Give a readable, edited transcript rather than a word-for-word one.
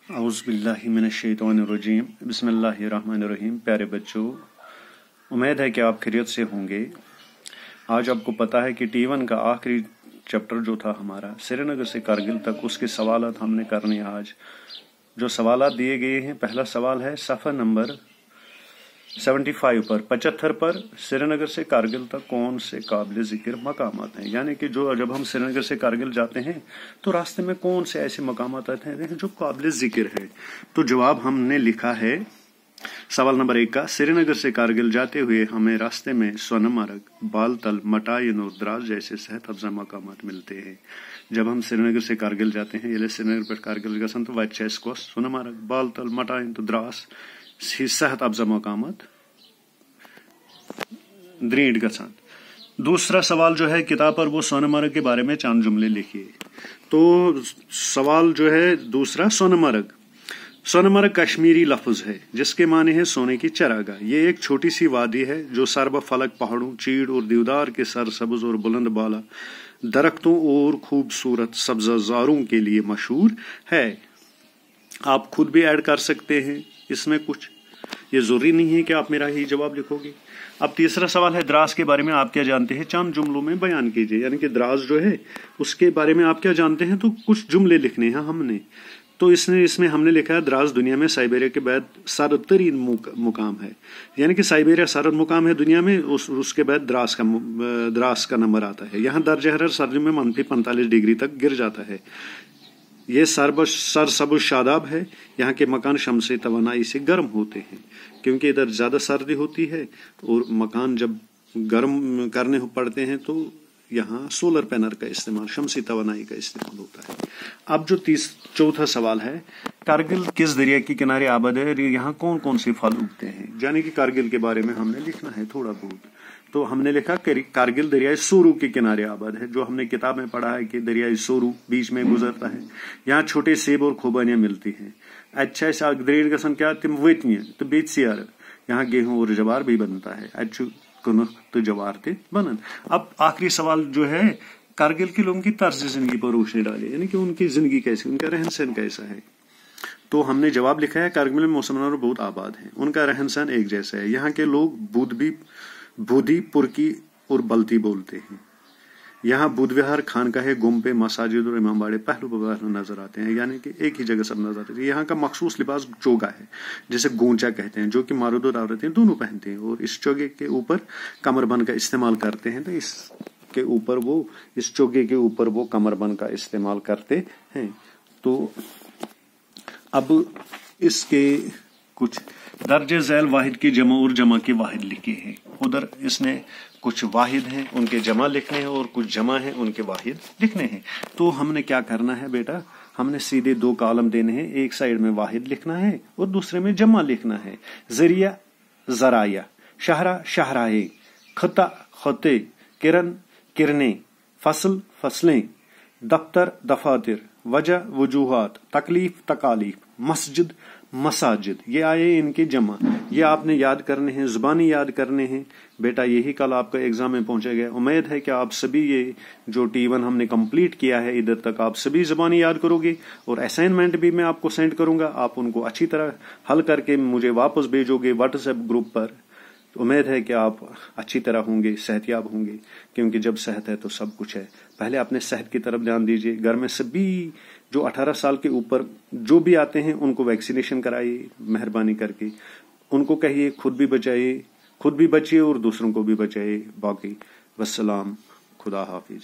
औज़ुबिल्लाहि मिनश्शैतानिर्रजीम बिस्मिल्लाहिर्रहमानिर्रहीम। प्यारे बच्चों, उम्मीद है कि आप खैरियत से होंगे। आज आपको पता है कि T1 का आखिरी चैप्टर जो था हमारा श्रीनगर से कारगिल तक, उसके सवालात हमने करने। आज जो सवालात दिए गए हैं, पहला सवाल है सफ़ा नंबर 75 पर 75 पर श्रीनगर से कारगिल तक कौन से काबिल जिक्र मकामात हैं। यानी कि जो जब हम श्रीनगर से कारगिल जाते हैं तो रास्ते में कौन से ऐसे मकामात आते हैं जो काबिल जिक्र है। तो जवाब हमने लिखा है सवाल नंबर 1 का, श्रीनगर से कारगिल जाते हुए हमें रास्ते में सोनमर्ग, बालतल, मटाइन और द्रास जैसे सेहत अफजा मकामात मिलते हैं। जब हम श्रीनगर से कारगिल जाते हैं, ये श्रीनगर पर कारगिल गसन तो वाइट को सोनमर्ग, बालतल, मटाइन तो द्रास सेहत अफजा मकामात द्रीड गसन। दूसरा सवाल जो है किताब पर, वो सोनमर्ग के बारे में चंद जुमले लिखिए। तो सवाल जो है दूसरा, सोनमर्ग कश्मीरी लफ्ज है जिसके माने है सोने की चरागाह। ये एक छोटी सी वादी है जो सर्ब फलक पहाड़ों, चीड़ और देवदार के सरसब्ज और बुलंद बाला दरख्तों और खूबसूरत सब्जाजारों के लिए मशहूर है। आप खुद भी ऐड कर सकते हैं इसमें कुछ, ये जरूरी नहीं है कि आप मेरा ही जवाब लिखोगे। अब तीसरा सवाल है द्रास के बारे में आप क्या जानते हैं, चंद जुमलों में बयान कीजिए। यानी कि द्रास जो है उसके बारे में आप क्या जानते हैं, तो कुछ जुमले लिखने हैं हमने। तो इसमें हमने लिखा है द्रास दुनिया में साइबेरिया के बाद सरद तरीन मुकाम है। यानी कि साइबेरिया सरद मुकाम है दुनिया में, उसके बाद द्रास का नंबर आता है। यहाँ दर्जा हरारत सर्दियों में -45 डिग्री तक गिर जाता है। ये सरसब्ज शादाब है। यहाँ के मकान शमसी तवानाई से गर्म होते हैं क्योंकि इधर ज्यादा सर्दी होती है और मकान जब गर्म करने पड़ते हैं तो यहाँ सोलर पैनल का इस्तेमाल, शमसी तवानाई का इस्तेमाल होता है। अब जो चौथा सवाल है, कारगिल किस दरिया के किनारे आबाद है, यहाँ कौन कौन से फल उगते हैं। यानी कि कारगिल के बारे में हमने लिखना है थोड़ा बहुत। तो हमने लिखा कारगिल दरियाई सोरू के किनारे आबाद है, जो हमने किताब में पढ़ा है कि दरियाई सोरू बीच में गुजरता है। यहाँ छोटे सेब और खुबानियां मिलती हैं। अच्छा सा ग्रेड गसन क्या तिम वेतनी तो बीच सियार, यहाँ गेहूं और जवार भी बनता है। अच्छु तो जवार थे बनन। अब आखिरी सवाल जो है, कारगिल के लोगों की तर्ज जिंदगी पर रोशनी डाले, यानी कि उनकी जिंदगी कैसी, उनका रहन सहन कैसा है। तो हमने जवाब लिखा है कारगिल में मुसलमान बहुत आबाद हैं, उनका रहन सहन एक जैसा है। यहाँ के लोग बुधी, पुरकी और बल्ती बोलते हैं। यहाँ बुद्ध विहार, खानकाहे, गुम्बे, मसाजिद और इमामबाड़े पहलू पहलू नजर आते हैं। यानी कि एक ही जगह सब नजर आते हैं। यहाँ का मखसूस लिबास चोगा है, जिसे गोंचा कहते हैं, जो कि मर्द और औरतें दोनों पहनते हैं और इस चोगे के ऊपर कमरबंद का इस्तेमाल करते हैं। तो इस चोगे के ऊपर वो कमरबंद का इस्तेमाल करते हैं। तो अब इसके कुछ दर्जे झैल वाहिद की जमा और जमा के वाहिद लिखे हैं। उधर इसने कुछ वाहिद हैं उनके जमा लिखने हैं और कुछ जमा हैं उनके वाहिद लिखने हैं। तो हमने क्या करना है बेटा, हमने सीधे 2 कॉलम देने हैं। एक साइड में वाहिद लिखना है और दूसरे में जमा लिखना है। जरिया जराया, शहरा शहराए, खता खते, किरण किरने, फसल फसलें, दफ्तर दफातर, वजह वजूहात, तकलीफ तकालीफ, मस्जिद मसाजिद। ये आए इनके जमा। ये आपने याद करने हैं, जुबानी याद करने हैं बेटा। यही कल आपका एग्जाम में पहुंचेगा। उम्मीद है कि आप सभी ये जो T1 हमने कंप्लीट किया है इधर तक आप सभी जुबानी याद करोगे और असाइनमेंट भी मैं आपको सेंड करूंगा। आप उनको अच्छी तरह हल करके मुझे वापस भेजोगे व्हाट्सएप ग्रुप पर। उम्मीद है कि आप अच्छी तरह होंगे, सेहतयाब होंगे, क्योंकि जब सेहत है तो सब कुछ है। पहले अपने सेहत की तरफ ध्यान दीजिए। घर में सभी जो 18 साल के ऊपर जो भी आते हैं उनको वैक्सीनेशन कराइए, मेहरबानी करके उनको कहिए खुद भी बचिए और दूसरों को भी बचाइए। बाकी वस्सलाम, खुदा हाफिज।